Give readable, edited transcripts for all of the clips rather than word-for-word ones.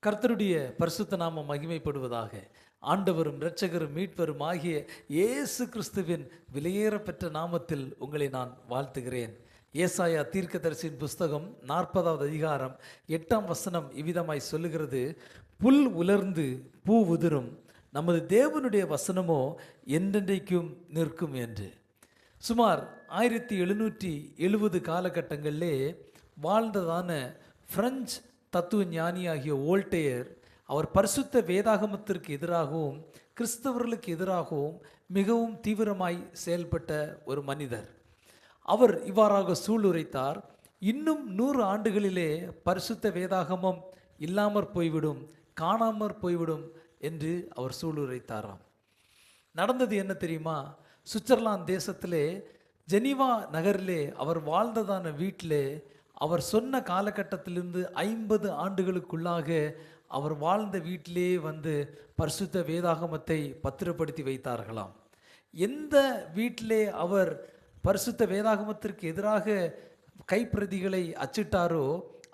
கர்த்தருடைய பரிசுத்த நாமம் மகிமைப்படுவதாக. ஆண்டவரும் இரட்சகரும் மீட்பரும் ஆகிய இயேசு கிறிஸ்துவின் விலையேறப்பெற்ற நாமத்தில் உங்களை நான் வாழ்த்துகிறேன். ஏசாயா தீர்க்கதரிசியின் புஸ்தகம் 40வது அதிகாரம் 8ஆம் வசனம் இவ்விதமாய் சொல்லுகிறது: புல் உலர்ந்து பூ உதிரும், நமது தேவனுடைய வசனமோ என்றென்றைக்கும் நிற்கும் என்று. சுமார் 1770 காலகட்டங்களிலே வாழ்ந்ததான பிரெஞ்சு தத்துவ ஞானியாகிய வோல்டேயர், அவர் பரிசுத்த வேதாகமத்திற்கு எதிராகவும் கிறிஸ்தவர்களுக்கு எதிராகவும் மிகவும் தீவிரமாய் செயல்பட்ட ஒரு மனிதர். அவர் இவ்வாறாக சூளுரைத்தார்: இன்னும் 100 ஆண்டுகளிலே பரிசுத்த வேதாகமம் இல்லாமற் போய்விடும், காணாமற் போய்விடும் என்று அவர் சூளுரைத்தாராம். நடந்தது என்ன தெரியுமா? சுவிட்சர்லாந்து தேசத்திலே ஜெனீவா நகரிலே அவர் வாழ்ந்ததான வீட்டிலே அவர் சொன்ன காலகட்டத்திலிருந்து 50 ஆண்டுகளுக்குள்ளாக அவர் வாழ்ந்த வீட்டிலே பரிசுத்த வேதாகமத்தை பத்திரப்படுத்தி வைத்தார்களாம். எந்த வீட்டிலே அவர் பரிசுத்த வேதாகமத்திற்கு எதிராக கைப்பிரதிகளை அச்சிட்டாரோ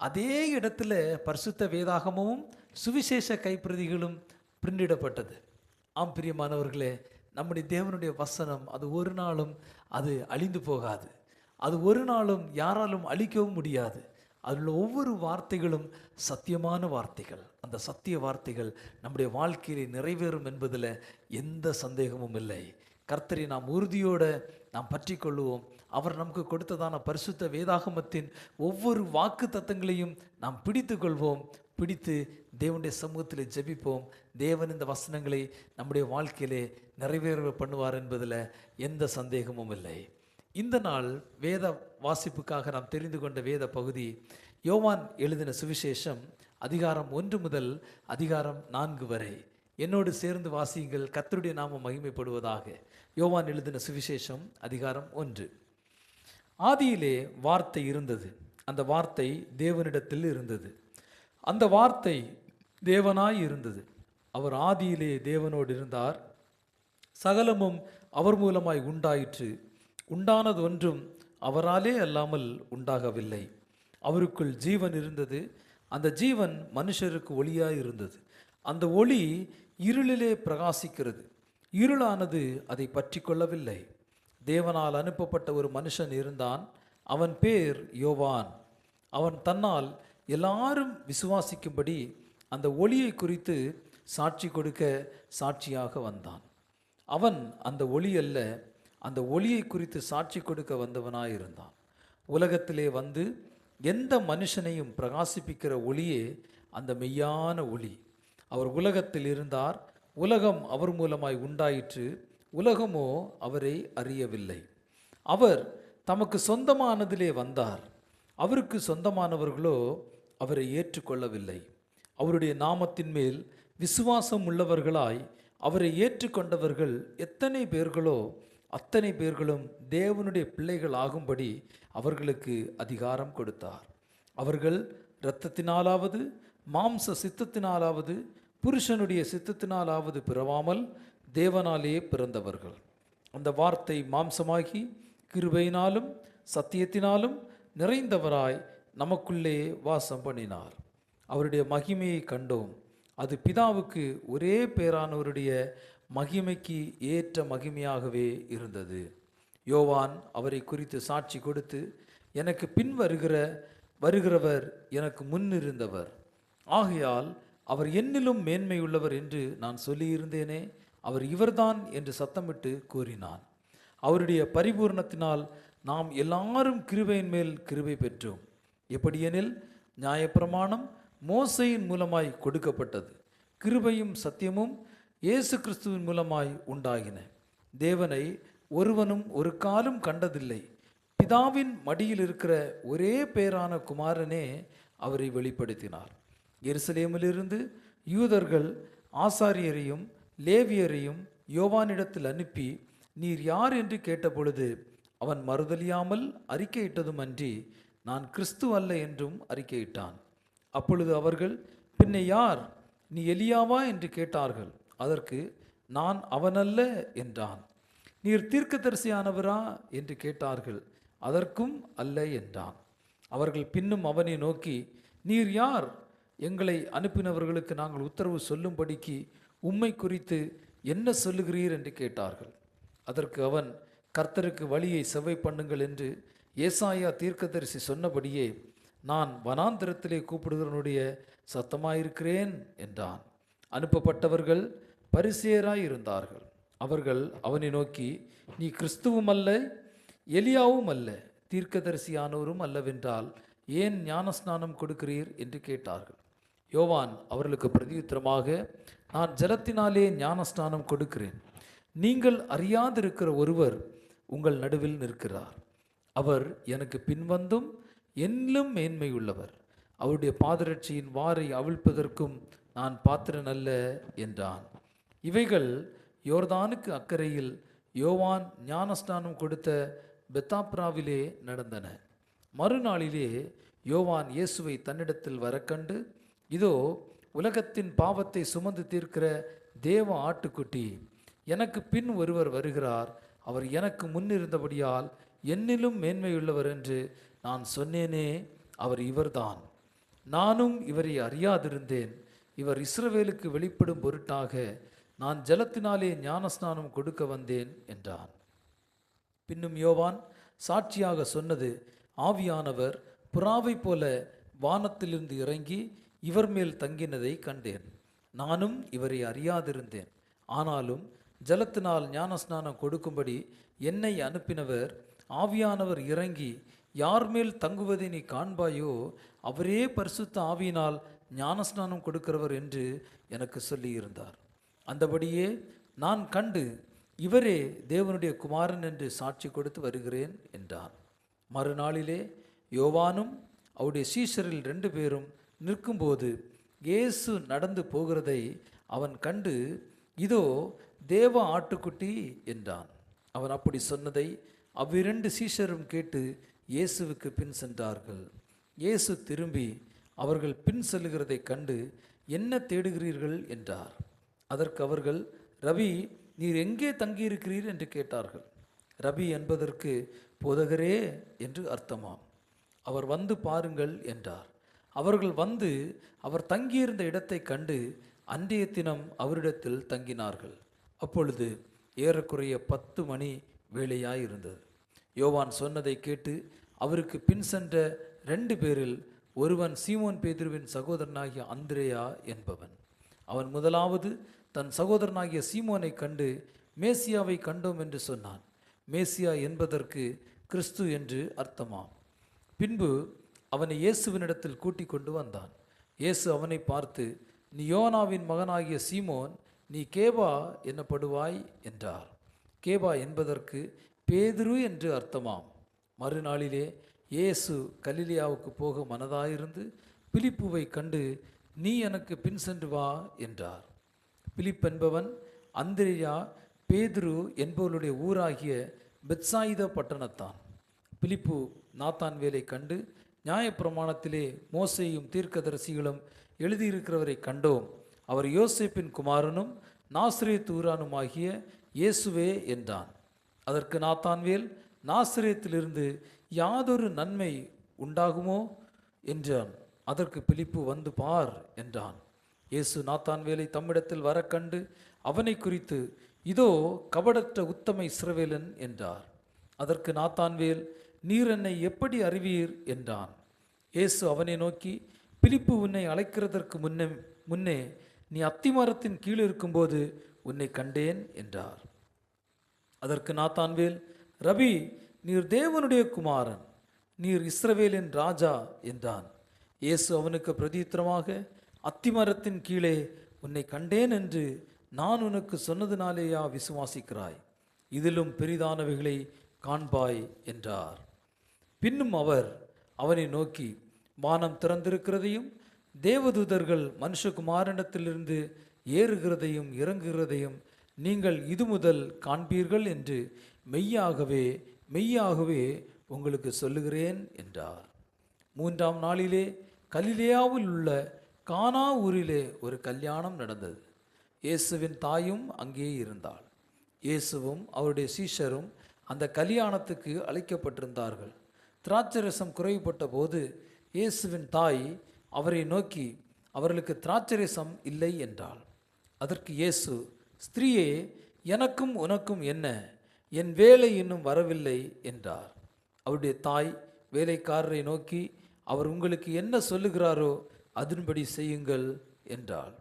அதே இடத்துல பரிசுத்த வேதாகமும் சுவிசேஷ கைப்பிரதிகளும் பிரிண்டிடப்பட்டது. ஆம் பிரியமானவர்களே, நம்முடைய தேவனுடைய வசனம் அது ஒரு நாளும் அது அழிந்து போகாது. அது ஒரு நாளும் யாராலும் அழிக்கவும் முடியாது. அதில் ஒவ்வொரு வார்த்தைகளும் சத்தியமான வார்த்தைகள். அந்த சத்திய வார்த்தைகள் நம்முடைய வாழ்க்கையிலே நிறைவேறும் என்பதில் எந்த சந்தேகமும் இல்லை. கர்த்தரை நாம் உறுதியோடு நாம் பற்றி கொள்ளுவோம். அவர் நமக்கு கொடுத்ததான பரிசுத்த வேதாகமத்தின் ஒவ்வொரு வாக்கு தத்தங்களையும் நாம் பிடித்து கொள்வோம். பிடித்து தேவனுடைய சமூகத்தில் ஜெபிப்போம். தேவன் இந்த வசனங்களை நம்முடைய வாழ்க்கையிலே நிறைவேற பண்ணுவார் என்பதில் எந்த சந்தேகமும் இல்லை. இந்த நாள் வேத வாசிப்புக்காக நாம் தெரிந்து கொண்ட வேத பகுதி யோவான் எழுதின சுவிசேஷம் அதிகாரம் 1 முதல் அதிகாரம் 4 வரை. என்னோடு சேர்ந்து வாசியுங்கள். கர்த்தருடைய நாமம் மகிமைப்படுவதாக. யோவான் எழுதின சுவிசேஷம் அதிகாரம் 1. ஆதியிலே வார்த்தை இருந்தது, அந்த வார்த்தை தேவனிடத்தில் இருந்தது, அந்த வார்த்தை தேவனாய் இருந்தது. அவர் ஆதியிலே தேவனோடு இருந்தார். சகலமும் அவர் மூலமாய் உண்டாயிற்று, உண்டானது ஒன்றும் அவராலே அல்லாமல் உண்டாகவில்லை. அவருக்குள் ஜீவன் இருந்தது, அந்த ஜீவன் மனுஷருக்கு ஒளியாய் இருந்தது. அந்த ஒளி இருளிலே பிரகாசிக்கிறது, இருளானது அதை பற்றி கொள்ளவில்லை. தேவனால் அனுப்பப்பட்ட ஒரு மனுஷன் இருந்தான், அவன் பேர் யோவான். அவன் தன்னால் எல்லாரும் விசுவாசிக்கும்படி அந்த ஒளியை குறித்து சாட்சி கொடுக்க சாட்சியாக வந்தான். அவன் அந்த ஒளி அல்ல, அந்த ஒளியை குறித்து சாட்சி கொடுக்க வந்தவனாயிருந்தான். உலகத்திலே எந்த மனுஷனையும் பிரகாசிப்பிக்கிற ஒளியே அந்த மெய்யான ஒளி. அவர் உலகத்தில் இருந்தார், உலகம் அவர் மூலமாய் உண்டாயிற்று, உலகமோ அவரை அறியவில்லை. அவர் தமக்கு சொந்தமானதிலே வந்தார், அவருக்கு சொந்தமானவர்களோ அவரை ஏற்றுக்கொள்ளவில்லை. அவருடைய நாமத்தின் மேல் விசுவாசம் உள்ளவர்களாய் அவரை ஏற்றுக்கொண்டவர்கள் எத்தனை பேர்களோ அத்தனை பேர்களும் தேவனுடைய பிள்ளைகள் ஆகும்படி அவர்களுக்கு அதிகாரம் கொடுத்தார். அவர்கள் இரத்தத்தினாலாவது மாம்ச சித்தத்தினாலாவது புருஷனுடைய சித்தத்தினாலாவது பிறவாமல் தேவனாலே பிறந்தவர்கள். அந்த வார்த்தை மாம்சமாகி கிருபையினாலும் சத்தியத்தினாலும் நிறைந்தவராய் நமக்குள்ளே வாசம் பண்ணினார். அவருடைய மகிமையை கண்டோம், அது பிதாவுக்கு ஒரே பேரானவருடைய மகிமைக்கு ஏற்ற மகிமையாகவே இருந்தது. யோவான் அவரை குறித்து சாட்சி கொடுத்து, எனக்கு பின் வருகிறவர் எனக்கு முன்னிருந்தவர், ஆகையால் அவர் என்னிலும் மேன்மையுள்ளவர் என்று நான் சொல்லியிருந்தேனே, அவர் இவர்தான் என்று சத்தமிட்டு கூறினான். அவருடைய பரிபூர்ணத்தினால் நாம் எல்லாரும் கிருபையின் மேல் கிருபை பெற்றோம். எப்படியெனில் நியாயப்பிரமாணம் மோசையின் மூலமாய் கொடுக்கப்பட்டது, கிருபையும் சத்தியமும் இயேசு கிறிஸ்துவின் மூலமாய் உண்டாகின. தேவனை ஒருவனும் ஒரு காலும் கண்டதில்லை, பிதாவின் மடியில் இருக்கிற ஒரே பேரான குமாரனே அவரை வெளிப்படுத்தினார். எருசலேமிலிருந்து யூதர்கள் ஆசாரியரையும் லேவியரையும் யோவானிடத்தில் அனுப்பி, நீர் யார் என்று கேட்டபொழுது அவன் மறுதலியாமல் அறிக்கையிட்டதும் அன்றி, நான் கிறிஸ்து அல்ல என்றும் அறிக்கையிட்டான். அப்பொழுது அவர்கள், பின்ன யார், நீ எலியாவா என்று கேட்டார்கள். அதற்கு, நான் அவனல்ல என்றான். நீர் தீர்க்கதரிசியானவரா என்று கேட்டார்கள். அதற்கும் அல்ல என்றான். அவர்கள் பின்னும் அவனை நோக்கி, நீர் யார், எங்களை அனுப்பினவர்களுக்கு நாங்கள் உத்தரவு சொல்லும்படிக்கு உம்மை குறித்து என்ன சொல்லுகிறீர் என்று கேட்டார்கள். அதற்கு அவன், கர்த்தருக்கு வழியை செவ்வை பண்ணுங்கள் என்று ஏசாயா தீர்க்கதரிசி சொன்னபடியே நான் வனாந்திரத்திலே கூப்பிடுகிறவனுடைய சத்தமாயிருக்கிறேன் என்றான். அனுப்பப்பட்டவர்கள் பரிசேயராய் இருந்தார்கள். அவர்கள் அவனை நோக்கி, நீ கிறிஸ்துவும் அல்ல, எலியாவும் அல்ல, தீர்க்கதரிசியானவரும் அல்லவென்றால் ஏன் ஞானஸ்நானம் கொடுக்கிறீர் என்று கேட்டார்கள். யோவான் அவர்களுக்கு பிரதியுத்தரமாக, நான் ஜலத்தினாலே ஞானஸ்நானம் கொடுக்கிறேன். நீங்கள் அறியாதிருக்கிற ஒருவர் உங்கள் நடுவில் நிற்கிறார். அவர் எனக்கு பின்வந்தும் என்னிலும் மேன்மையுள்ளவர். அவருடைய பாதரட்சியின் வாரை அவிழ்ப்பதற்கும் நான் பாத்திரன் அல்ல என்றான். இவைகள் யோர்தானுக்கு அக்கறையில் யோவான் ஞானஸ்நானம் கொடுத்த பெத்தாப்ராவிலே நடந்தன. மறுநாளிலே யோவான் இயேசுவை தன்னிடத்தில் வரக்கண்டு, இதோ உலகத்தின் பாவத்தை சுமந்து தீர்க்கிற தேவ ஆட்டுக்குட்டி, எனக்கு பின் ஒருவர் வருகிறார், அவர் எனக்கு முன்னிருந்தபடியால் என்னிலும் மேன்மையுள்ளவர் என்று நான் சொன்னேனே, அவர் இவர்தான். நானும் இவரை அறியாதிருந்தேன். இவர் இஸ்ரவேலுக்கு வெளிப்படும் பொருட்டாக நான் ஜலத்தினாலே ஞானஸ்நானம் கொடுக்க வந்தேன் என்றான். பின்னும் யோவான் சாட்சியாக சொன்னது, ஆவியானவர் புறாவை போல வானத்திலிருந்து இறங்கி இவர் மேல் தங்கினதை கண்டேன். நானும் இவரை அறியாதிருந்தேன். ஆனாலும் ஜலத்தினால் ஞானஸ்நானம் கொடுக்கும்படி என்னை அனுப்பினவர், ஆவியானவர் இறங்கி யார் மேல் தங்குவதை நீ காண்பாயோ அவரே பரிசுத்த ஆவியினால் ஞானஸ்நானம் கொடுக்கிறவர் என்று எனக்கு சொல்லியிருந்தார். அந்தபடியே நான் கண்டு இவரே தேவனுடைய குமாரன் என்று சாட்சி கொடுத்து வருகிறேன் என்றான். மறுநாளிலே யோவானும் அவருடைய சீஷரில் 2 பேரும் நிற்கும்போது இயேசு நடந்து போகிறதை அவன் கண்டு, இதோ தேவ ஆட்டுக்குட்டி என்றான். அவன் அப்படி சொன்னதை அவ்விரண்டு சீஷரும் கேட்டு இயேசுவுக்கு பின் சென்றார்கள். இயேசு திரும்பி அவர்கள் பின் செல்லுகிறதை கண்டு, என்ன தேடுகிறீர்கள் என்றார். அதற்கு அவர்கள், ரவி, நீர் எங்கே தங்கியிருக்கிறீர் என்று கேட்டார்கள். ரபி என்பதற்கு போதகரே என்று அர்த்தமாம். அவர் வந்து பாருங்கள் என்றார். அவர்கள் வந்து அவர் தங்கியிருந்த இடத்தை கண்டு அன்றைய தினம் அவரிடத்தில் தங்கினார்கள். அப்பொழுது ஏறக்குறைய 10 மணி வேளையாயிருந்தது. யோவான் சொன்னதை கேட்டு அவருக்கு பின் சென்ற 2 பேரில் ஒருவன் சீமோன் பேதுருவின் சகோதரனாகிய அந்திரேயா என்பவன். அவன் முதலாவது தன் சகோதரனாகிய சீமோனை கண்டு, மேசியாவை கண்டோம் என்று சொன்னான். மேசியா என்பதற்கு கிறிஸ்து என்று அர்த்தமாம். பின்பு அவனை இயேசுவினிடத்தில் கூட்டிக் கொண்டு வந்தான். இயேசு அவனை பார்த்து, நீ யோனாவின் மகனாகிய சீமோன், நீ கேபா என்னப்படுவாய் என்றார். கேபா என்பதற்கு பேதுரு என்று அர்த்தமாம். மறுநாளிலே இயேசு கலிலியாவுக்கு போக மனதாயிருந்து பிலிப்புவை கண்டு, நீ எனக்கு பின் சென்று வா என்றார். பிலிப் என்பவன் அந்திரேயா பேதுரு என்பவருடைய ஊராகிய பெத்சாயிதா பட்டணத்தான். பிலிப்பு நாத்தான்வேலை கண்டு, நியாயப்பிரமாணத்திலே மோசேயும் தீர்க்கதரிசிகளும் எழுதியிருக்கிறவரை கண்டோம், அவர் யோசேப்பின் குமாரனும் நாசரேத்து ஊரானுமாகிய இயேசுவே என்றான். அதற்கு நாத்தான்வேல், நாசரேத்திலிருந்து யாதொரு நன்மை உண்டாகுமோ என்றான். அதற்கு பிலிப்பு, வந்து பார் என்றான். இயேசு நாத்தான்வேலை தம்மிடத்தில் வர கண்டு அவனை குறித்து, இதோ கபடற்ற உத்தம இஸ்ரவேலன் என்றார். அதற்கு நாத்தான்வேல், நீர் என்னை எப்படி அறிவீர் என்றான். இயேசு அவனை நோக்கி, பிலிப்பு உன்னை அழைக்கிறதற்கு முன்னே நீ அத்திமரத்தின் கீழ் இருக்கும்போது உன்னை கண்டேன் என்றார். அதற்கு நாத்தான்வேல், ரபி, நீர் தேவனுடைய குமாரன், நீர் இஸ்ரவேலின் ராஜா என்றான். இயேசு அவனுக்கு பிரதியுத்தரமாக, அத்திமரத்தின் கீழே உன்னை கண்டேன் என்று நான் உனக்கு சொன்னதினாலேயா விசுவாசிக்கிறாய்? இதிலும் பெரிதானவைகளை காண்பாய் என்றார். பின்னும் அவர் அவனை நோக்கி, வானம் திறந்திருக்கிறதையும் தேவதூதர்கள் மனுஷகுமாரனிடத்திலிருந்து ஏறுகிறதையும் இறங்குகிறதையும் நீங்கள் இது முதல் காண்பீர்கள் என்று மெய்யாகவே மெய்யாகவே உங்களுக்கு சொல்லுகிறேன் என்றார். 3ஆம் நாளிலே கலிலேயாவில் உள்ள கானா ஊரிலே ஒரு கல்யாணம் நடந்தது. இயேசுவின் தாயும் அங்கே இருந்தாள். இயேசுவும் அவருடைய சீஷரும் அந்த கல்யாணத்துக்கு அழைக்கப்பட்டிருந்தார்கள். திராட்சரசம் குறைவுபட்ட போது இயேசுவின் தாய் அவரை நோக்கி, அவர்களுக்கு திராட்சரசம் இல்லை என்றாள். அதற்கு இயேசு, ஸ்திரீயே, எனக்கும் உனக்கும் என்ன? என் வேலை இன்னும் வரவில்லை என்றார். அவருடைய தாய் வேலைக்காரரை நோக்கி, அவர் உங்களுக்கு என்ன சொல்லுகிறாரோ அதன்படி செய்யுங்கள் என்றாள்.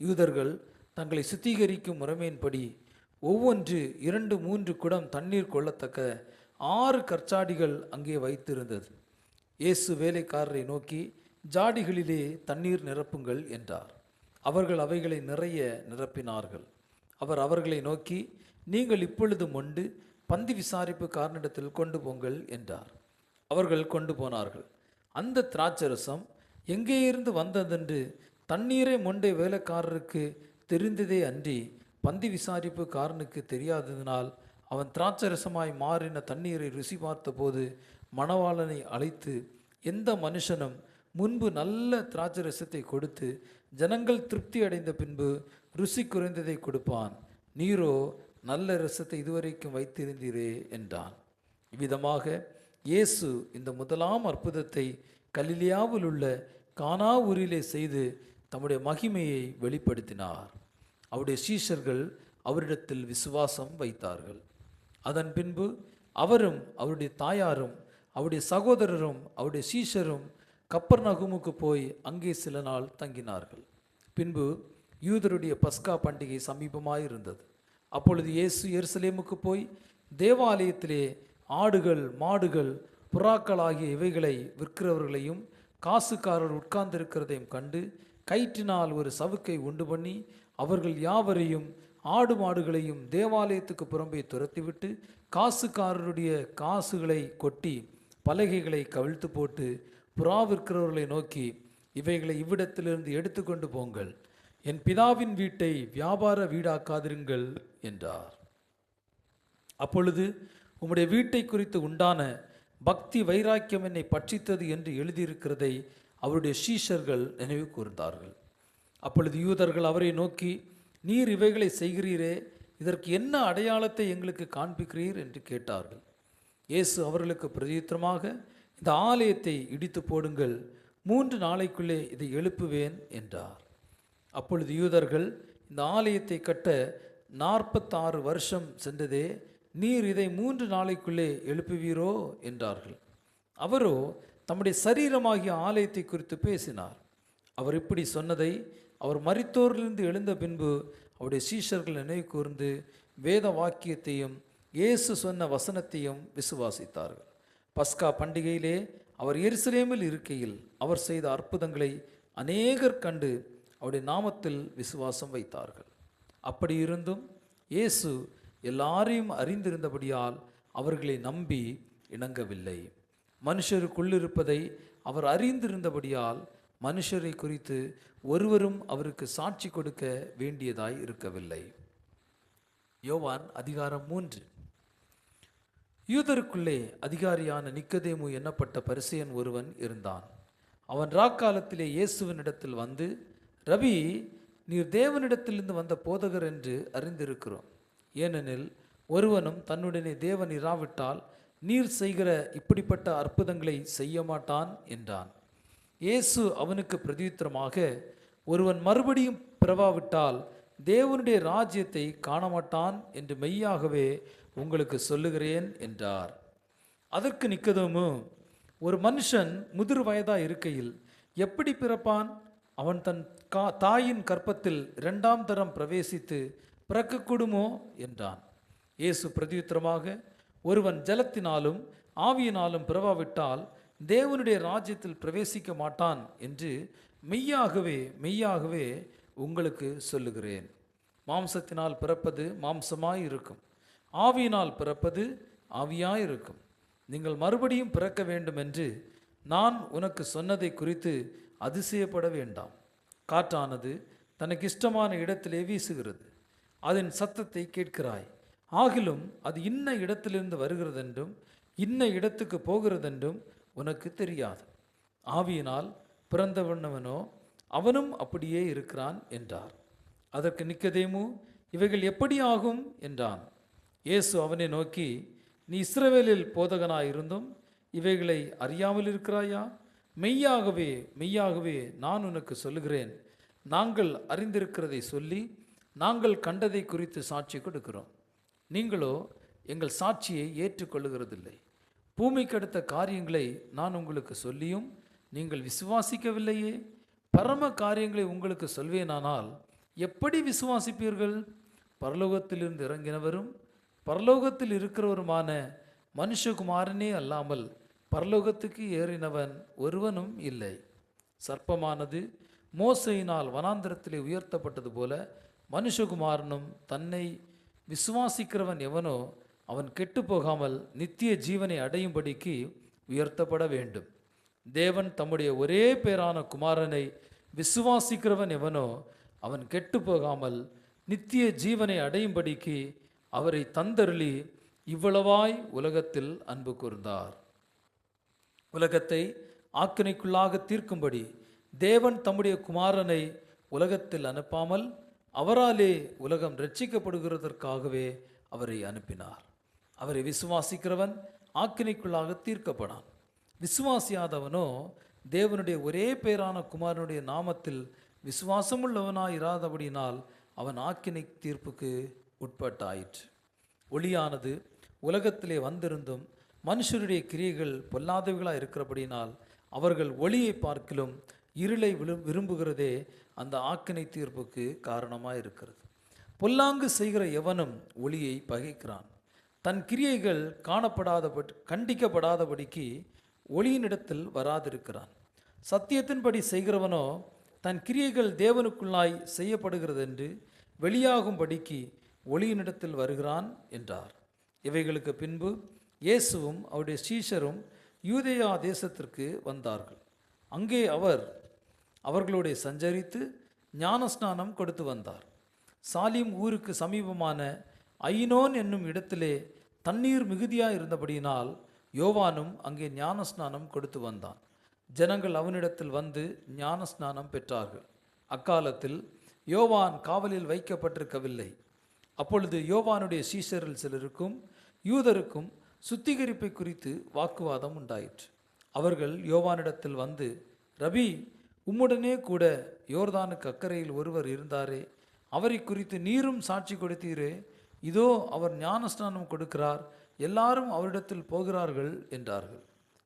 யூதர்கள் தங்களை சுத்திகரிக்கும் முறைமையின்படி ஒவ்வொன்று 2-3 குடம் தண்ணீர் கொள்ளத்தக்க 6 கற்சாடிகள் அங்கே வைத்திருந்தது. இயேசு வேலைக்காரரை நோக்கி, ஜாடிகளிலே தண்ணீர் நிரப்புங்கள் என்றார். அவர்கள் அவைகளை நிறைய நிரப்பினார்கள். அவர் அவர்களை நோக்கி, நீங்கள் இப்பொழுது மொண்டு பந்தி விசாரிப்பு காரனிடத்தில் கொண்டு போங்கள் என்றார். அவர்கள் கொண்டு போனார்கள். அந்த திராட்சரசம் எங்கே இருந்து வந்ததென்று தண்ணீரை மொண்டை வேலைக்காரருக்கு தெரிந்ததே அன்றி பந்தி விசாரிப்பு காரனுக்கு தெரியாததினால் அவன் திராட்சரசமாய் மாறின தண்ணீரை ருசி பார்த்தபோது மணவாளனை அழைத்து, எந்த மனுஷனும் முன்பு நல்ல திராட்சரசத்தை கொடுத்து ஜனங்கள் திருப்தி அடைந்த பின்பு ருசி குறைந்ததை கொடுப்பான், நீரோ நல்ல ரசத்தை இதுவரைக்கும் வைத்திருந்தீரே என்றான். இவ்விதமாக இயேசு இந்த முதலாம் அற்புதத்தை கலிலேயாவில் உள்ள கானா ஊரிலே செய்து தம்முடைய மகிமையை வெளிப்படுத்தினார். அவருடைய சீஷர்கள் அவரிடத்தில் விசுவாசம் வைத்தார்கள். அதன் பின்பு அவரும் அவருடைய தாயாரும் அவருடைய சகோதரரும் அவருடைய சீஷரும் கப்பர்நகூமுக்கு போய் அங்கே சில நாள் தங்கினார்கள். பின்பு யூதருடைய பஸ்கா பண்டிகை சமீபமாயிருந்தது. அப்பொழுது இயேசு எருசலேமுக்கு போய் தேவாலயத்திலே ஆடுகள், மாடுகள், புறாக்கள் ஆகிய இவைகளை விற்கிறவர்களையும் காசுக்காரர் உட்கார்ந்திருக்கிறதையும் கண்டு கயிற்றினால் ஒரு சவுக்கை உண்டு பண்ணி அவர்கள் யாவரையும் ஆடு மாடுகளையும் தேவாலயத்துக்கு புறம்பே துரத்திவிட்டு காசுக்காரருடைய காசுகளை கொட்டி பலகைகளை கவிழ்த்து போட்டு புறா விற்கிறவர்களை நோக்கி, இவைகளை இவ்விடத்திலிருந்து எடுத்துக்கொண்டு போங்கள், என் பிதாவின் வீட்டை வியாபார வீடாக்காதிருங்கள் என்றார். அப்பொழுது உம்முடைய வீட்டை குறித்து உண்டான பக்தி வைராக்கியம் என்னை பட்சித்தது என்று எழுதியிருக்கிறதை அவருடைய சீஷர்கள் நினைவு கூர்ந்தார்கள். அப்பொழுது யூதர்கள் அவரை நோக்கி, நீர் இவைகளை செய்கிறீரே, இதற்கு என்ன அடையாளத்தை எங்களுக்கு காண்பிக்கிறீர் என்று கேட்டார்கள். இயேசு அவர்களுக்கு பிரதியுத்தரமாக, இந்த ஆலயத்தை இடித்து போடுங்கள், 3 நாளைக்குள்ளே இதை எழுப்புவேன் என்றார். அப்பொழுது யூதர்கள், இந்த ஆலயத்தை கட்ட 46 வருஷம் சென்றதே, நீர் இதை 3 நாளைக்குள்ளே எழுப்புவீரோ என்றார்கள். அவரோ தம்முடைய சரீரமாகிய ஆலயத்தை குறித்து பேசினார். அவர் இப்படி சொன்னதை அவர் மரித்தோரிலிருந்து எழுந்த பின்பு அவருடைய சீஷர்கள் நினைவு கூர்ந்து வேத வாக்கியத்தையும் இயேசு சொன்ன வசனத்தையும் விசுவாசித்தார்கள். பஸ்கா பண்டிகையிலே அவர் எருசலேமில் இருக்கையில் அவர் செய்த அற்புதங்களை அநேகர் கண்டு அவருடைய நாமத்தில் விசுவாசம் வைத்தார்கள். அப்படி இருந்தும் இயேசு எல்லாரையும் அறிந்திருந்தபடியால் அவர்களை நம்பி இணங்கவில்லை. மனுஷருக்குள்ளிருப்பதை அவர் அறிந்திருந்தபடியால் மனுஷரை குறித்து ஒருவரும் அவருக்கு சாட்சி கொடுக்க வேண்டியதாய் இருக்கவில்லை. யோவான் அதிகாரம் 3. யூதருக்குள்ளே அதிகாரியான நிக்கதேமு என்னப்பட்ட பரிசேயன் ஒருவன் இருந்தான். அவன் ராக்காலத்திலே இயேசுவினிடத்தில் வந்து, ரபி, நீர் தேவனிடத்திலிருந்து வந்த போதகர் என்று அறிந்திருக்கிறோம். ஏனெனில் ஒருவனும் தன்னுடனே தேவன் இராவிட்டால் நீர் செய்கிற இப்படிப்பட்ட அற்புதங்களை செய்ய மாட்டான் என்றான். இயேசு அவனுக்கு பிரதியுத்தரமாக, ஒருவன் மறுபடியும் பிறவாவிட்டால் தேவனுடைய ராஜ்யத்தை காணமாட்டான் என்று மெய்யாகவே உங்களுக்கு சொல்லுகிறேன் என்றார். அதற்கு நிக்கதேமு, ஒரு மனுஷன் முதிர் வயதாய் இருக்கையில் எப்படி பிறப்பான்? அவன் தன் தாயின் கற்பத்தில் 2ஆம் தரம் பிரவேசித்து பிறக்கக்கூடுமோ என்றான். இயேசு பிரதியுத்தரமாக, ஒருவன் ஜலத்தினாலும் ஆவியினாலும் பிறவாவிட்டால் தேவனுடைய ராஜ்யத்தில் பிரவேசிக்க மாட்டான் என்று மெய்யாகவே மெய்யாகவே உங்களுக்கு சொல்லுகிறேன். மாம்சத்தினால் பிறப்பது மாம்சமாய் இருக்கும், ஆவியினால் பிறப்பது ஆவியாய் இருக்கும். நீங்கள் மறுபடியும் பிறக்க வேண்டும் என்று நான் உனக்கு சொன்னதை குறித்து அதிசயப்பட வேண்டாம். காற்றானது தனக்கு இஷ்டமான இடத்திலே வீசுகிறது, அதன் சத்தத்தை கேட்கிறாய், ஆகிலும் அது இன்ன இடத்திலிருந்து வருகிறதென்றும் இன்ன இடத்துக்கு போகிறதென்றும் உனக்கு தெரியாது. ஆவியினால் பிறந்தவனவனோ அவனும் அப்படியே இருக்கிறான் என்றார். அதற்கு நிக்கதேமு, இவைகள் எப்படி ஆகும் என்றான். இயேசு அவனை நோக்கி, நீ இஸ்ரவேலில் போதகனாயிருந்தும் இவைகளை அறியாமல் இருக்கிறாயா? மெய்யாகவே மெய்யாகவே நான் உனக்கு சொல்லுகிறேன், நாங்கள் அறிந்திருக்கிறதை சொல்லி நாங்கள் கண்டதை குறித்து சாட்சி கொடுக்கிறோம், நீங்களோ எங்கள் சாட்சியை ஏற்றுக்கொள்ளுகிறதில்லை. பூமிக்கு அடுத்த காரியங்களை நான் உங்களுக்கு சொல்லியும் நீங்கள் விசுவாசிக்கவில்லையே. பரம காரியங்களை உங்களுக்கு சொல்வேனானால் எப்படி விசுவாசிப்பீர்கள்? பரலோகத்திலிருந்து இறங்கினவரும் பரலோகத்தில் இருக்கிறவருமான மனுஷகுமாரனே அல்லாமல் பரலோகத்துக்கு ஏறினவன் ஒருவனும் இல்லை. சர்ப்பமானது மோசையினால் வனாந்திரத்திலே உயர்த்தப்பட்டது போல மனுஷகுமாரனும் தன்னை விசுவாசிக்கிறவன் எவனோ அவன் கெட்டு போகாமல் நித்திய ஜீவனை அடையும்படிக்கு உயர்த்தப்பட வேண்டும். தேவன் தம்முடைய ஒரே பேரான குமாரனை விசுவாசிக்கிறவன் எவனோ அவன் கெட்டு போகாமல் நித்திய ஜீவனை அடையும்படிக்கு அவரை தந்தருளி இவ்வளவாய் உலகத்தில் அன்பு கூர்ந்தார். உலகத்தை ஆக்கினைக்குள்ளாக தீர்க்கும்படி தேவன் தம்முடைய குமாரனை உலகத்தில் அனுப்பாமல் அவராலே உலகம் ரட்சிக்கப்படுகிறதற்காகவே அவரை அனுப்பினார். அவரை விசுவாசிக்கிறவன் ஆக்கினைக்குள்ளாக தீர்க்கப்படான். விசுவாசியாதவனோ தேவனுடைய ஒரே பேரான குமாரனுடைய நாமத்தில் விசுவாசமுள்ளவனாய் இராதபடியினால் அவன் ஆக்கினை தீர்ப்புக்கு உட்பட்டாயிற்று. ஒளியானது உலகத்திலே வந்திருந்தும் மனுஷருடைய கிரியைகள் பொல்லாதவைகளாக இருக்கிறபடினால் அவர்கள் ஒளியை பார்க்கிலும் இருளை விரும்புகிறதே அந்த ஆக்கினை தீர்ப்புக்கு காரணமாக இருக்கிறது. பொல்லாங்கு செய்கிற எவனும் ஒளியை பகைக்கிறான், தன் கிரியைகள் கண்டிக்கப்படாதபடிக்கு ஒளியினிடத்தில் வராதிருக்கிறான். சத்தியத்தின்படி செய்கிறவனோ தன் கிரியைகள் தேவனுக்குள்ளாய் செய்யப்படுகிறது என்று வெளியாகும்படிக்கு ஒளியினிடத்தில் வருகிறான் என்றார். இவைகளுக்கு பின்பு இயேசுவும் அவருடைய சீஷரும் யூதேயா தேசத்திற்கு வந்தார்கள். அங்கே அவர்களோடு சஞ்சரித்து ஞானஸ்நானம் கொடுத்து வந்தார். சாலிம் ஊருக்கு சமீபமான ஐனோன் என்னும் இடத்திலே தண்ணீர் மிகுதியாக இருந்தபடியினால் யோவானும் அங்கே ஞானஸ்நானம் கொடுத்து வந்தான். ஜனங்கள் அவனிடத்தில் வந்து ஞானஸ்நானம் பெற்றார்கள். அக்காலத்தில் யோவான் காவலில் வைக்கப்பட்டிருக்கவில்லை. அப்பொழுது யோவானுடைய சீஷரில் சிலருக்கும் யூதருக்கும் சுத்திகரிப்பை குறித்து வாக்குவாதம் உண்டாயிற்று. அவர்கள் யோவானிடத்தில் வந்து, ரபி, உம்முடனே கூட யோர்தானுக்கு அக்கறையில் ஒருவர் இருந்தாரே, அவரை குறித்து நீரும் சாட்சி கொடுத்தீரே, இதோ அவர் ஞானஸ்நானம் கொடுக்கிறார், எல்லாரும் அவரிடத்தில் போகிறார்கள் என்றார்கள்.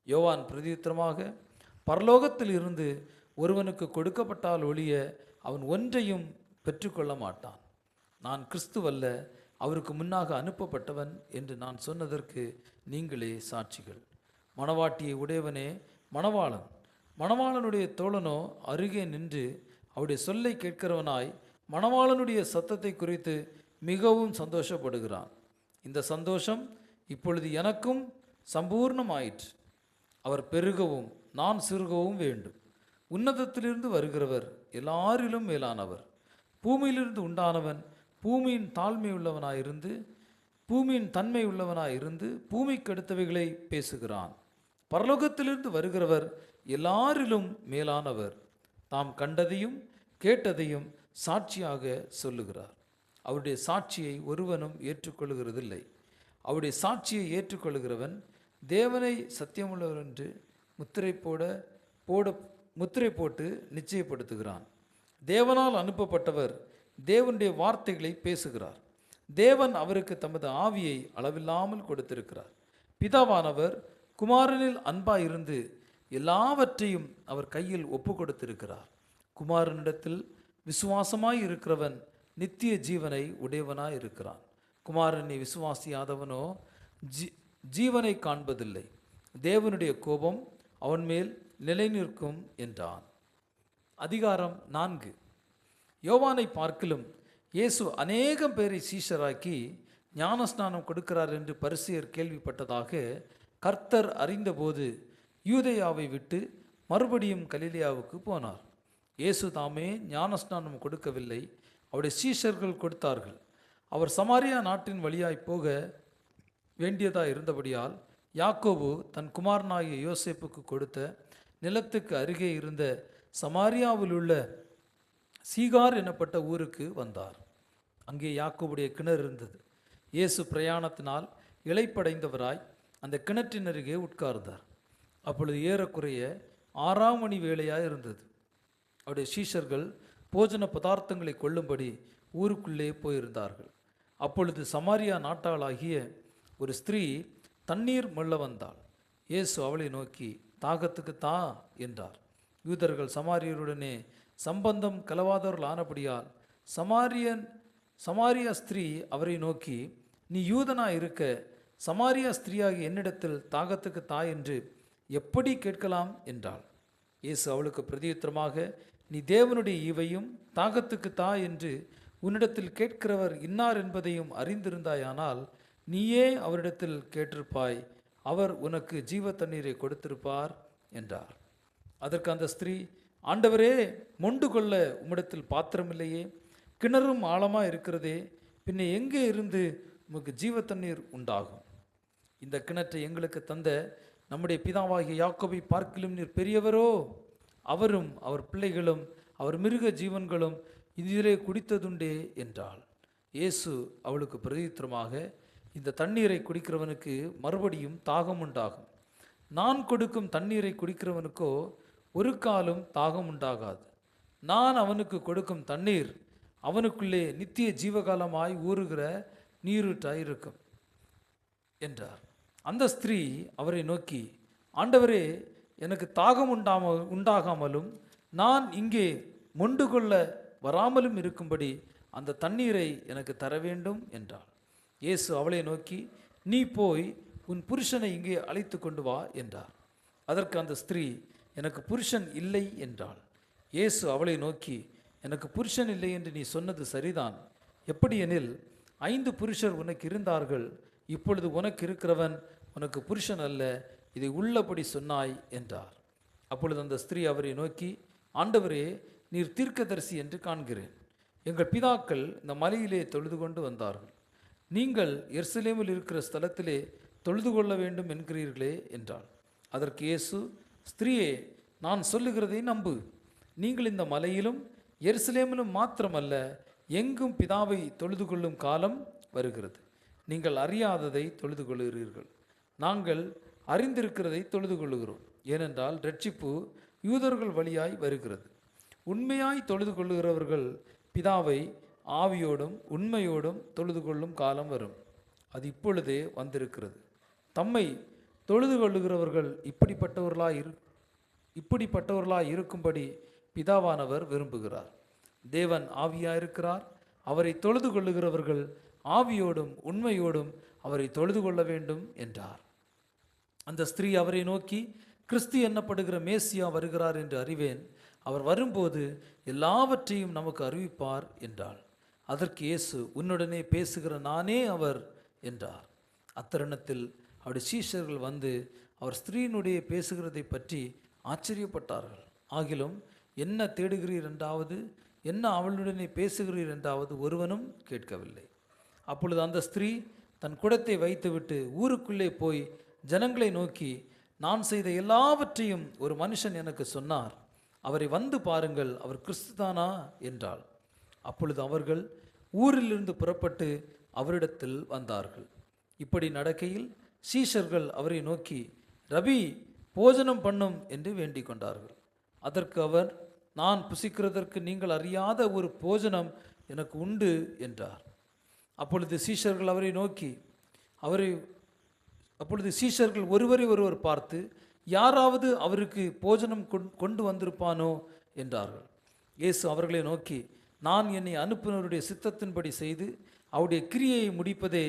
யோவான் பிரதியுத்தரமாக, பரலோகத்தில் இருந்து ஒருவனுக்கு கொடுக்கப்பட்டால் ஒழிய அவன் ஒன்றையும் பெற்றுக்கொள்ள மாட்டான். நான் கிறிஸ்துவல்ல, அவருக்கு முன்னாக அனுப்பப்பட்டவன் என்று நான் சொன்னதற்கு நீங்களே சாட்சிகள். மணவாட்டியை உடையவனே மணவாளன், மணவாளனுடைய தோழனோ அருகே நின்று அவருடைய சொல்லை கேட்கிறவனாய் மணவாளனுடைய சத்தத்தை குறித்து மிகவும் சந்தோஷப்படுகிறான். இந்த சந்தோஷம் இப்பொழுது எனக்கும் சம்பூர்ணமாயிற்று. அவர் பெருகவும் நான் சிறுகவும் வேண்டும். உன்னதத்திலிருந்து வருகிறவர் எல்லாரிலும் மேலானவர். பூமியிலிருந்து உண்டானவன் பூமியின் தாழ்மை உள்ளவனாயிருந்து பூமியின் தன்மை உள்ளவனாயிருந்து பூமிக்கு அடுத்தவைகளை பேசுகிறான். பரலோகத்திலிருந்து வருகிறவர் எல்லாரிலும் மேலானவர். தாம் கண்டதையும் கேட்டதையும் சாட்சியாக சொல்லுகிறார். அவருடைய சாட்சியை ஒருவனும் ஏற்றுக்கொள்கிறதில்லை. அவருடைய சாட்சியை ஏற்றுக்கொள்கிறவன் தேவனை சத்தியமுள்ளவர் என்று முத்திரை போட்டு நிச்சயப்படுத்துகிறான். தேவனால் அனுப்பப்பட்டவர் தேவனுடைய வார்த்தைகளை பேசுகிறார். தேவன் அவருக்கு தமது ஆவியை அளவில்லாமல் கொடுத்திருக்கிறார். பிதாவானவர் குமாரனில் அன்பாயிருந்து எல்லாவற்றையும் அவர் கையில் ஒப்பு கொடுத்திருக்கிறார். குமாரனிடத்தில் விசுவாசமாய் இருக்கிறவன் நித்திய ஜீவனை உடையவனாய் இருக்கிறான். குமாரனை விசுவாசியாதவனோ ஜீவனை காண்பதில்லை. தேவனுடைய கோபம் அவன் மேல் நிலை நிற்கும் என்றான். அதிகாரம் 4. யோவானை பார்க்கிலும் இயேசு அநேகம் பேரை சீஷராக்கி ஞானஸ்நானம் கொடுக்கிறார் என்று பரிசேயர் கேள்விப்பட்டதாக கர்த்தர் அறிந்தபோது யூதேயாவை விட்டு மறுபடியும் கலிலேயாவுக்கு போனார். இயேசு தாமே ஞானஸ்நானம் கொடுக்கவில்லை, அவருடைய சீஷர்கள் கொடுத்தார்கள். அவர் சமாரியா நாட்டின் வழியாய் போக வேண்டியதாக இருந்தபடியால் யாக்கோபு தன் குமாரனாகிய யோசேப்புக்கு கொடுத்த நிலத்துக்கு அருகே இருந்த சமாரியாவில் உள்ள சீகார் எனப்பட்ட ஊருக்கு வந்தார். அங்கே யாக்கோபுடைய கிணறு இருந்தது. இயேசு பிரயாணத்தினால் இளைப்படைந்தவராய் அந்த கிணற்றின் அருகே உட்கார்ந்தார். அப்பொழுது ஏறக்குறைய 6ஆம் மணி வேளையாக இருந்தது. அவருடைய சீஷர்கள் போஜன பதார்த்தங்களை கொள்ளும்படி ஊருக்குள்ளே போயிருந்தார்கள். அப்பொழுது சமாரியா நாட்டாளாகிய ஒரு ஸ்திரீ தண்ணீர் மொள்ள வந்தாள். இயேசு அவளை நோக்கி, தாகத்துக்கு தா என்றார். யூதர்கள் சமாரியருடனே சம்பந்தம் கலவாதவர்கள் ஆனபடியால் சமாரியா ஸ்திரீ அவரை நோக்கி, நீ யூதனா இருக்க சமாரியா ஸ்திரீயாகிய என்னிடத்தில் தாகத்துக்கு தா என்று எப்படி கேட்கலாம் என்றாள். இயேசு அவளுக்கு பிரதியுத்தரமாக, நீ தேவனுடைய ஈவையும் தாகத்துக்கு தா என்று உன்னிடத்தில் கேட்கிறவர் இன்னார் என்பதையும் அறிந்திருந்தாயானால் நீயே அவரிடத்தில் கேட்டிருப்பாய், அவர் உனக்கு ஜீவ தண்ணீரை கொடுத்திருப்பார் என்றார். அதற்கு அந்த ஸ்திரீ, ஆண்டவரே, மொண்டு கொள்ள உம்மிடத்தில் பாத்திரமில்லையே, கிணறும் ஆழமாக இருக்கிறதே, பின்ன எங்கே இருந்து உமக்கு ஜீவ தண்ணீர் உண்டாகும்? இந்த கிணற்றை எங்களுக்கு தந்த நம்முடைய பிதாவாகிய யாக்கோபை பார்க்கிலும் நீர் பெரியவரோ? அவரும் அவர் பிள்ளைகளும் அவர் மிருக ஜீவன்களும் இதிலே குடித்ததுண்டே என்றாள். இயேசு அவளுக்கு பிரதியுத்தரமாக, இந்த தண்ணீரை குடிக்கிறவனுக்கு மறுபடியும் தாகம் உண்டாகும். நான் கொடுக்கும் தண்ணீரை குடிக்கிறவனுக்கோ ஒரு காலும் தாகம் உண்டாகாது. நான் அவனுக்கு கொடுக்கும் தண்ணீர் அவனுக்குள்ளே நித்திய ஜீவகாலமாய் ஊறுகிற நீரூற்றாய் இருக்கும் என்றார். அந்த ஸ்திரீ அவரை நோக்கி, ஆண்டவரே, எனக்கு தாகம் உண்டாகாமலும் நான் இங்கே மொண்டு கொள்ள வராமலும் இருக்கும்படி அந்த தண்ணீரை எனக்கு தர வேண்டும் என்றாள். இயேசு அவளை நோக்கி, நீ போய் உன் புருஷனை இங்கே அழைத்து கொண்டு வா என்றார். அதற்கு அந்த ஸ்திரீ, எனக்கு புருஷன் இல்லை என்றாள். இயேசு அவளை நோக்கி, எனக்கு புருஷன் இல்லை என்று நீ சொன்னது சரிதான். எப்படியெனில் 5 புருஷர் உனக்கு இருந்தார்கள், இப்பொழுது உனக்கு இருக்கிறவன் உனக்கு புருஷன் அல்ல, இதை உள்ளபடி சொன்னாய் என்றார். அப்பொழுது அந்த ஸ்திரீ அவரை நோக்கி, ஆண்டவரே, நீர் தீர்க்கதரிசி என்று காண்கிறேன். எங்கள் பிதாக்கள் இந்த மலையிலே தொழுது கொண்டு வந்தார்கள், நீங்கள் எருசலேமில் இருக்கிற ஸ்தலத்திலே தொழுது கொள்ள வேண்டும் என்கிறீர்களே என்றாள். அதற்கு இயேசு, ஸ்திரீயே, நான் சொல்லுகிறதை நம்பு. நீங்கள் இந்த மலையிலும் எருசலேமிலும் மாத்திரமல்ல, எங்கும் பிதாவை தொழுது கொள்ளும் காலம் வருகிறது. நீங்கள் அறியாததை தொழுது கொள்கிறீர்கள், நாங்கள் அறிந்திருக்கிறதை தொழுது கொள்ளுகிறோம். ஏனென்றால் இரட்சிப்பு யூதர்கள் வழியாய் வருகிறது. உண்மையாய் தொழுது கொள்ளுகிறவர்கள் பிதாவை ஆவியோடும் உண்மையோடும் தொழுது கொள்ளும் காலம் வரும், அது இப்பொழுதே வந்திருக்கிறது. தம்மை தொழுது கொள்ளுகிறவர்கள் இப்படிப்பட்டவர்களாய் இருக்கும்படி பிதாவானவர் விரும்புகிறார். தேவன் ஆவியாயிருக்கிறார், அவரை தொழுது கொள்ளுகிறவர்கள் ஆவியோடும் உண்மையோடும் அவரை தொழுது கொள்ள வேண்டும் என்றார். அந்த ஸ்திரீ அவரை நோக்கி, கிறிஸ்து என்னப்படுகிற மேசியா வருகிறார் என்று அறிவேன், அவர் வரும்போது எல்லாவற்றையும் நமக்கு அறிவிப்பார் என்றாள். அதற்கு இயேசு, உன்னுடனே பேசுகிற நானே அவர் என்றார். அத்தருணத்தில் அவருடைய சீஷர்கள் வந்து அவர் ஸ்திரீனுடைய பேசுகிறதை பற்றி ஆச்சரியப்பட்டார்கள். ஆகிலும் என்ன தேடுகிறீர் என்றாவது, என்ன அவளுடனே பேசுகிறீர் என்றாவது ஒருவனும் கேட்கவில்லை. அப்பொழுது அந்த ஸ்திரீ தன் குடத்தை வைத்துவிட்டு ஊருக்குள்ளே போய் ஜனங்களை நோக்கி, நான் செய்த எல்லாவற்றையும் ஒரு மனுஷன் எனக்கு சொன்னார், அவரை வந்து பாருங்கள், அவர் கிறிஸ்துதானா என்றாள். அப்பொழுது அவர்கள் ஊரிலிருந்து புறப்பட்டு அவரிடத்தில் வந்தார்கள். இப்படி நடக்கையில் சீஷர்கள் அவரை நோக்கி, ரபி, போஜனம் பண்ணும் என்று வேண்டிக் கொண்டார்கள். அதற்கு அவர், நான் புசிக்கிறதற்கு நீங்கள் அறியாத ஒரு போஜனம் எனக்கு உண்டு என்றார். அப்பொழுது சீஷர்கள் ஒருவரை ஒருவர் பார்த்து, யாராவது அவருக்கு போஜனம் கொண்டு வந்திருப்பானோ என்றார்கள். இயேசு அவர்களை நோக்கி, நான் என்னை அனுப்பினருடைய சித்தத்தின்படி செய்து அவருடைய கிரியையை முடிப்பதே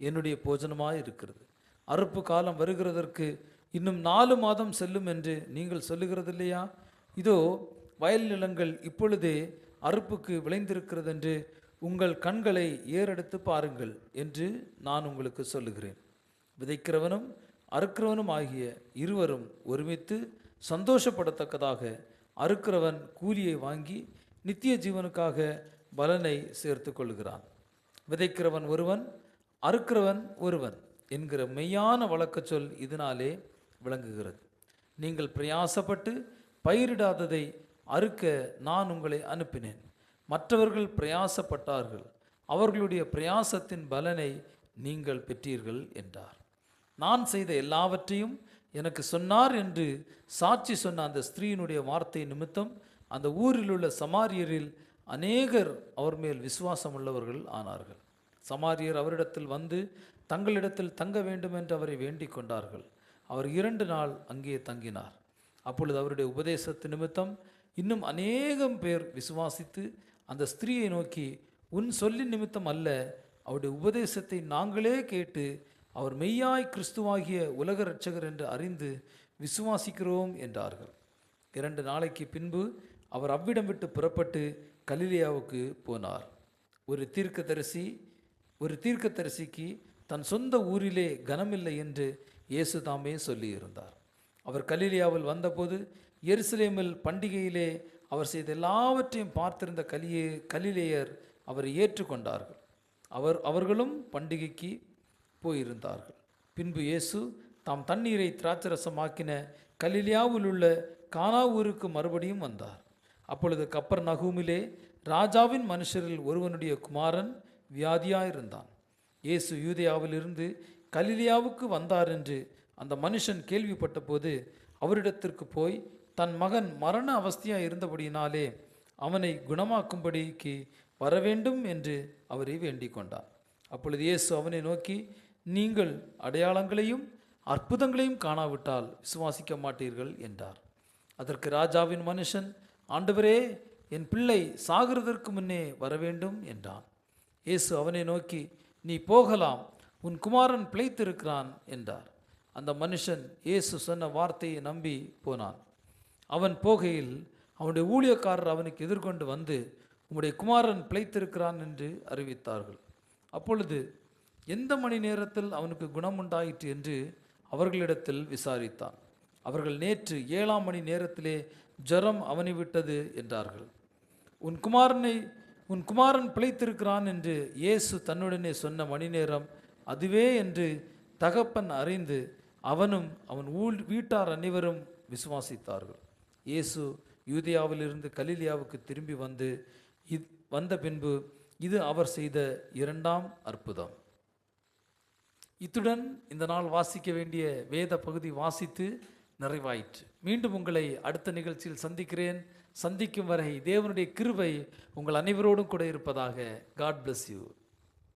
என்னுடைய போஜனமாய் இருக்கிறது. அறுப்பு காலம் வருகிறதற்கு இன்னும் 4 மாதம் செல்லும் என்று நீங்கள் சொல்லுகிறதில்லையா? இதோ வயல் நிலங்கள் இப்பொழுதே அறுப்புக்கு விளைந்திருக்கிறது என்று உங்கள் கண்களை ஏறெடுத்து பாருங்கள் என்று நான் உங்களுக்கு சொல்லுகிறேன். விதைக்கிறவனும் அறுக்கிறவனும் ஆகிய இருவரும் ஒருமித்து சந்தோஷப்படத்தக்கதாக அறுக்கிறவன் கூலியை வாங்கி நித்திய ஜீவனுக்காக பலனை சேர்த்து கொள்கிறான். விதைக்கிறவன் ஒருவன், அறுக்கிறவன் ஒருவன் என்கிற மெய்யான வழக்கச் சொல் இதனாலே விளங்குகிறது. நீங்கள் பிரயாசப்பட்டு பயிரிடாததை அறுக்க நான் உங்களை அனுப்பினேன். மற்றவர்கள் பிரயாசப்பட்டார்கள், அவர்களுடைய பிரயாசத்தின் பலனை நீங்கள் பெற்றீர்கள் என்றார். நான் செய்த எல்லாவற்றையும் எனக்கு சொன்னார் என்று சாட்சி சொன்ன அந்த ஸ்திரீயினுடைய வார்த்தை நிமித்தம் அந்த ஊரில் உள்ள சமாரியரில் அநேகர் அவர் மேல் விசுவாசம் உள்ளவர்கள் ஆனார்கள். சமாரியர் அவரிடத்தில் வந்து தங்களிடத்தில் தங்க வேண்டும் என்று அவரை வேண்டிக் கொண்டார்கள். அவர் 2 நாள் அங்கே தங்கினார். அப்பொழுது அவருடைய உபதேசத்து நிமித்தம் இன்னும் அநேகம் பேர் விசுவாசித்து அந்த ஸ்திரீயை நோக்கி, உன் சொல்லின் நிமித்தம் அல்ல, அவருடைய உபதேசத்தை நாங்களே கேட்டு அவர் மெய்யாய் கிறிஸ்துவாகிய உலக இரட்சகர் என்று அறிந்து விசுவாசிக்கிறோம் என்றார்கள். 2 நாளைக்கு பின்பு அவர் அவ்விடம் விட்டு புறப்பட்டு கலிலேயாவுக்கு போனார். ஒரு தீர்க்கதரிசிக்கு தன் சொந்த ஊரிலே கனமில்லை என்று இயேசு தாமே சொல்லியிருந்தார். அவர் கலிலேயாவில் வந்தபோது எருசலேமில் பண்டிகையிலே அவர் செய்த எல்லாவற்றையும் பார்த்திருந்த கலிலேயர் அவரை ஏற்றுக்கொண்டார்கள். அவர்களும் பண்டிகைக்கு போயிருந்தார்கள். பின்பு இயேசு தாம் தண்ணீரை திராட்சரசமாக்கின கலிலேயாவில் உள்ள கானா ஊருக்கு மறுபடியும் வந்தார். அப்பொழுது கப்பர்நகூமிலே ராஜாவின் மனுஷரில் ஒருவனுடைய குமாரன் வியாதியாயிருந்தான். இயேசு யூதேயாவிலிருந்து கலிலேயாவுக்கு வந்தார் என்று அந்த மனுஷன் கேள்விப்பட்ட போது அவரிடத்திற்கு போய் தன் மகன் மரண அவஸ்தையாக இருந்தபடியினாலே அவனை குணமாக்கும்படிக்கு வரவேண்டும் என்று அவரை வேண்டிக் கொண்டார். அப்பொழுது இயேசு அவனை நோக்கி, நீங்கள் அடையாளங்களையும் அற்புதங்களையும் காணாவிட்டால் விசுவாசிக்க மாட்டீர்கள் என்றார். அதற்கு ராஜாவின் மனுஷன், ஆண்டவரே, என் பிள்ளை சாகிறதற்கு முன்னே வரவேண்டும் என்றான். இயேசு அவனை நோக்கி, நீ போகலாம், உன் குமாரன் பிழைத்திருக்கிறான் என்றார். அந்த மனுஷன் இயேசு சொன்ன வார்த்தையை நம்பி போனான். அவன் போகையில் அவனுடைய ஊழியக்காரர் அவனுக்கு எதிர்கொண்டு வந்து, உம்முடைய குமாரன் பிழைத்திருக்கிறான் என்று அறிவித்தார்கள். அப்பொழுது எந்த மணி நேரத்தில் அவனுக்கு குணமுண்டாயிற்று என்று அவர்களிடத்தில் விசாரித்தான். அவர்கள், நேற்று 7ஆம் மணி நேரத்திலே ஜரம் அவனை விட்டது என்றார்கள். உன் குமாரன் பிழைத்திருக்கிறான் என்று இயேசு தன்னுடனே சொன்ன மணி நேரம் அதுவே என்று தகப்பன் அறிந்து அவனும் அவன் வீட்டார் அனைவரும் விசுவாசித்தார்கள். இயேசு யூதேயாவிலிருந்து கலிலேயாவுக்கு திரும்பி வந்த பின்பு இது அவர் செய்த 2ஆம் அற்புதம். இத்துடன் இந்த நாள் வாசிக்க வேண்டிய வேத பகுதி வாசித்து நிறைவாயிற்று. மீண்டும் உங்களை அடுத்த நிகழ்ச்சியில் சந்திக்கிறேன். சந்திக்கும் வரை தேவனுடைய கிருபை உங்கள் அனைவரோடும் கூட இருப்பதாக. God bless you.